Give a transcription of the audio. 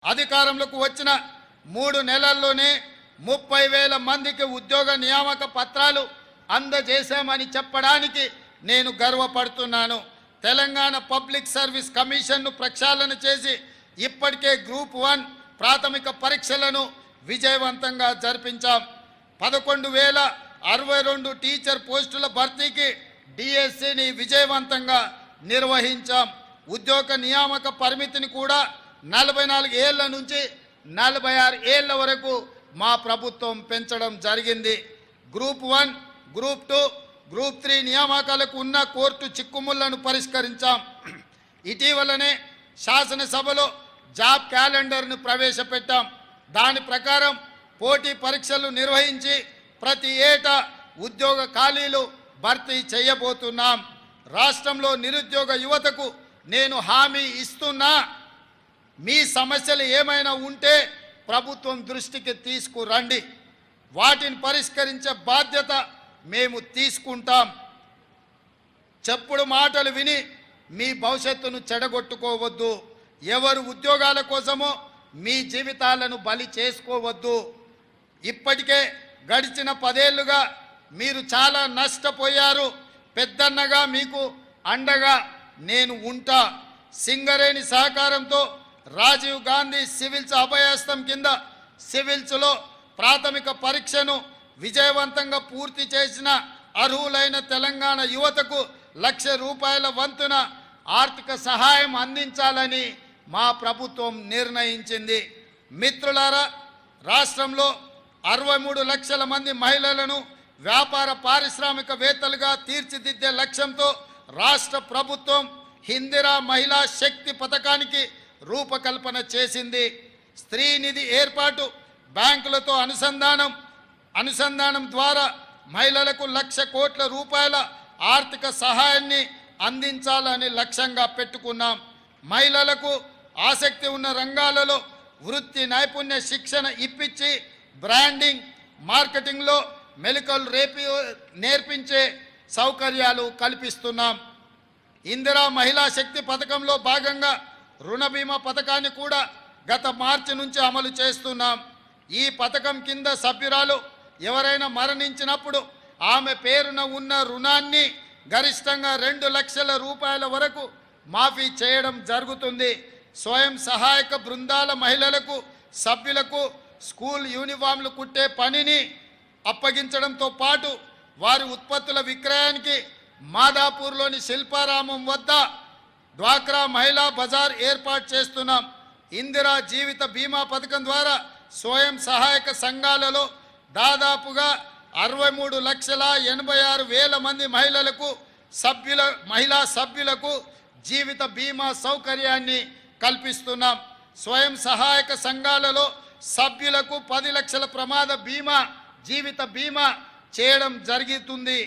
అధికారంలోకి వచ్చిన 3 నెలల్లోనే 30,000 మందికి ఉద్యోగ నియామక పత్రాలు అందజేశామని చెప్పడానికి నేను గర్వపడుతున్నాను. తెలంగాణ పబ్లిక్ సర్వీస్ కమిషన్ను ప్రక్షాళన చేసి ఇప్పటికే గ్రూప్ 1 ప్రాథమిక పరీక్షలను విజయవంతంగా జరిపించాం. 11,062 టీచర్ పోస్టుల భర్తీకి డిఎస్సిని విజయవంతంగా నిర్వహించాం. ఉద్యోగ నియామక పరిమితిని కూడా 44 ఏళ్ల నుంచి 46 ఏళ్ల వరకు మా ప్రభుత్వం పెంచడం జరిగింది. గ్రూప్ 1, గ్రూప్ 2, గ్రూప్ 3 నియామకాలకు ఉన్న కోర్టు చిక్కుముళ్లను పరిష్కరించాం. ఇటీవలనే శాసనసభలో జాబ్ క్యాలెండర్ను ప్రవేశపెట్టాం. దాని ప్రకారం పోటీ పరీక్షలు నిర్వహించి ప్రతి ఏటా ఉద్యోగ ఖాళీలు భర్తీ చేయబోతున్నాం. రాష్ట్రంలో నిరుద్యోగ యువతకు నేను హామీ ఇస్తున్నా, మీ సమస్యలు ఏమైనా ఉంటే ప్రభుత్వం దృష్టికి తీసుకురండి, వాటిని పరిష్కరించే బాధ్యత మేము తీసుకుంటాం. చెప్పుడు మాటలు విని మీ భవిష్యత్తును చెడగొట్టుకోవద్దు. ఎవరు ఉద్యోగాల కోసమో మీ జీవితాలను బలి చేసుకోవద్దు. ఇప్పటికే గడిచిన 10 ఏళ్లుగా మీరు చాలా నష్టపోయారు. పెద్దన్నగా మీకు అండగా నేను ఉంటా. సింగరేణి సహకారంతో రాజీవ్ గాంధీ సివిల్స్ అభయహస్తం కింద సివిల్స్లో ప్రాథమిక పరీక్షను విజయవంతంగా పూర్తి చేసిన అర్హులైన తెలంగాణ యువతకు ₹1,00,000 వంతున ఆర్థిక సహాయం అందించాలని మా ప్రభుత్వం నిర్ణయించింది. మిత్రులారా, రాష్ట్రంలో 63 లక్షల మంది మహిళలను వ్యాపార పారిశ్రామికవేత్తలుగా తీర్చిదిద్దే లక్ష్యంతో రాష్ట్ర ప్రభుత్వం ఇందిరా మహిళా శక్తి పథకానికి రూపకల్పన చేసింది. స్త్రీ నిధి ఏర్పాటు, బ్యాంకులతో అనుసంధానం ద్వారా మహిళలకు ₹1,00,000 కోట్ల ఆర్థిక సహాయాన్ని అందించాలని లక్ష్యంగా పెట్టుకున్నాం. మహిళలకు ఆసక్తి ఉన్న రంగాలలో వృత్తి నైపుణ్య శిక్షణ ఇప్పించి బ్రాండింగ్, మార్కెటింగ్లో మెలకువలు నేర్పించే సౌకర్యాలు కల్పిస్తున్నాం. ఇందిరా మహిళా శక్తి పథకంలో భాగంగా రుణ బీమా పథకాన్ని కూడా గత మార్చి నుంచి అమలు చేస్తున్నాం. ఈ పథకం కింద సభ్యురాలు ఎవరైనా మరణించినప్పుడు ఆమె పేరున ఉన్న రుణాన్ని గరిష్టంగా ₹2,00,000 వరకు మాఫీ చేయడం జరుగుతుంది. స్వయం సహాయక బృందాల మహిళలకు సభ్యులకు స్కూల్ యూనిఫామ్లు కుట్టే పనిని అప్పగించడంతో పాటు వారి ఉత్పత్తుల విక్రయానికి మాదాపూర్లోని శిల్పారామం వద్ద డ్వాక్రా మహిళా బజార్ ఏర్పాటు చేస్తున్నాం. ఇందిరా జీవిత బీమా పథకం ద్వారా స్వయం సహాయక సంఘాలలో దాదాపుగా 63,86,000 మంది మహిళా సభ్యులకు జీవిత బీమా సౌకర్యాన్ని కల్పిస్తున్నాం. స్వయం సహాయక సంఘాలలో సభ్యులకు 10 లక్షల ప్రమాద బీమా, జీవిత బీమా చేయడం జరుగుతుంది.